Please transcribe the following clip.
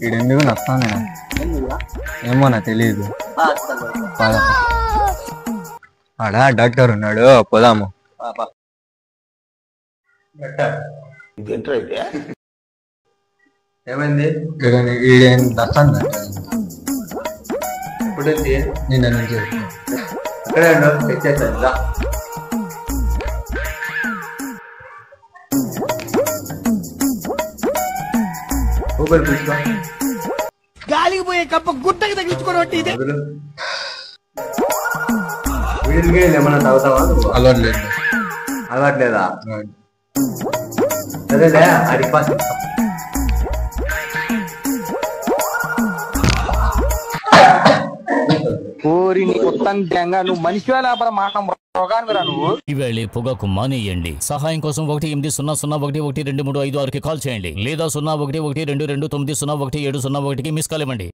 ఈడెందుకు నస్తాను ఏమో నాకు తెలియదు. ఆడా డాక్టర్ ఉన్నాడు, పోదాము. ఏమైంది? ఈడేం నస్తాను ఇప్పుడు నిన్న నుంచి. ఎక్కడే చెక్ చేస్తాను. ఊపిరి పీల్చుకో. గాలికి పోయే కప్ప గుట్టకి తగిలించుకోవడం ఇదే. వీడికి ఏమన్నా తాగుతావా? అలవాట్లేదు. అలవాట్లేదా? సరేలే అడిగి పాస్. నువ్వు మనిషి మాట నువ్వు ఈవేళ పొగకు మానేయండి. సహాయం కోసం 18001123556కి కాల్ చేయండి లేదా 011222901701కి మిస్ కాల్ ఇవ్వండి.